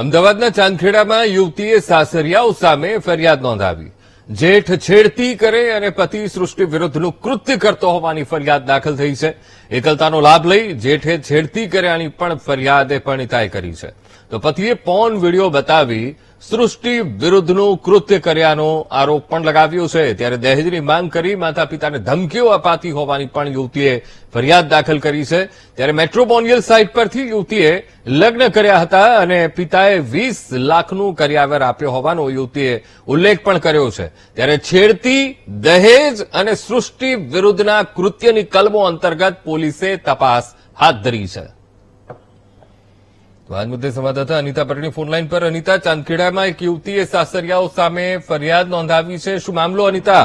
અમદાવાદના ચાંદખેડામાં યુવતીએ સાસરિયાઓ સામે ફરિયાદ નોંધાવી. જેઠ છેડતી કરે અને પતિ સૃષ્ટિ વિરુદ્ધનું કૃત્ય કરતો હોવાની ફરિયાદ દાખલ થઈ છે. એકલતાનો લાભ લઈ જેઠે છેડતી કર્યાની પણ ફરિયાદ પરિણીતાએ કરી છે. તો પતિએ પોર્ન વિડીયો બતાવી સૃષ્ટિ વિરુદ્ધનું કૃત્ય કર્યાનો આરોપ પણ લગાવ્યો છે. ત્યારે દહેજની માંગ કરી માતા પિતાને ધમકીઓ અપાતી હોવાની પણ યુવતીએ ફરિયાદ દાખલ કરી છે. ત્યારે મેટ્રોમોનિયલ સાઇટ પરથી યુવતીએ લગ્ન કર્યા હતા અને પિતાએ 20 લાખનું કરિયાવર આપ્યો હોવાનો યુવતીએ ઉલ્લેખ પણ કર્યો છે. ત્યારે છેડતી, દહેજ અને સૃષ્ટિ વિરુદ્ધના કૃત્યની કલમો અંતર્ગત પોલીસે તપાસ હાથ ધરી છે. આ મુદ્દે સંવાદદાતા અનિતા પટેલની ફોનલાઈન પર. અનિતા, ચાંદખેડામાં એક યુવતીએ સાસરિયાઓ સામે ફરિયાદ નોંધાવી છે. શું મામલો, અનિતા?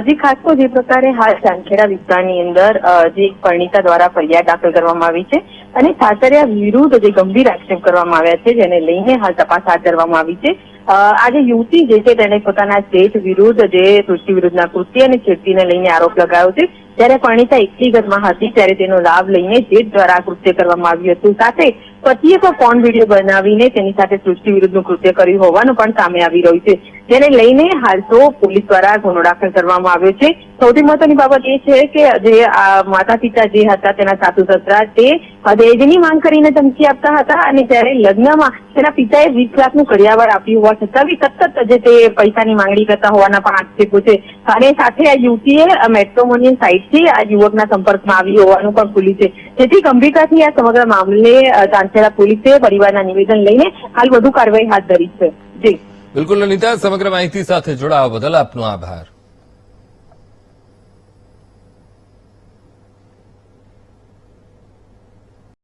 જી, ખાસ તો જે પ્રકારે હાલ ચાંદખેડા વિસ્તારની અંદર જે પરિણીતા દ્વારા ફરિયાદ દાખલ કરવામાં આવી છે અને સાસરિયા વિરુદ્ધ જે ગંભીર આક્ષેપ કરવામાં આવ્યા છે, જેને લઈને હાલ તપાસ હાથ ધરવામાં આવી છે. આજે યુવતી જે છે તેને પોતાના જેઠ વિરુદ્ધ જે સૃષ્ટિ વિરુદ્ધના કૃત્ય અને છેડતીને લઈને આરોપ લગાવ્યો છે. જ્યારે પરિણીતા એકલી ઘરમાં હતી ત્યારે તેનો લાભ લઈને જેઠ દ્વારા કૃત્ય કરવામાં આવ્યું હતું. સાથે પતિએ પણ પોર્ન વિડીયો બનાવીને તેની સાથે સૃષ્ટિ વિરુદ્ધનું કૃત્ય કર્યું હોવાનું પણ સામે આવી રહ્યું છે. જેને લઈને હાલ તો પોલીસ દ્વારા ગુનો દાખલ કરવામાં આવ્યો છે. સૌથી મહત્વની બાબત એ છે કે જે માતા પિતા જે હતા તેના સાસુ સસરા તે દહેજની માંગ કરીને ધમકી આપતા હતા અને ત્યારે લગ્નમાં તેના પિતાએ 20 લાખનું કરિયાવર આપ્યું હોવા છતાં બી સતત જે તે પૈસાની માંગણી કરતા હોવાના પણ આક્ષેપો છે. અને સાથે આ યુવતીએ મેટ્રોમોનિયલ સાઇટથી આ યુવકના સંપર્કમાં આવી હોવાનું પણ ખુલ્યું છે. જેથી ગંભીરતાથી આ સમગ્ર મામલે ચાંદખેડા પોલીસે પરિવારના નિવેદન લઈને હાલ વધુ કાર્યવાહી હાથ ધરી છે. જી બિલકુલ અનિતા, સમગ્ર માહિતી સાથે જોડાવા બદલ આપનો આભાર.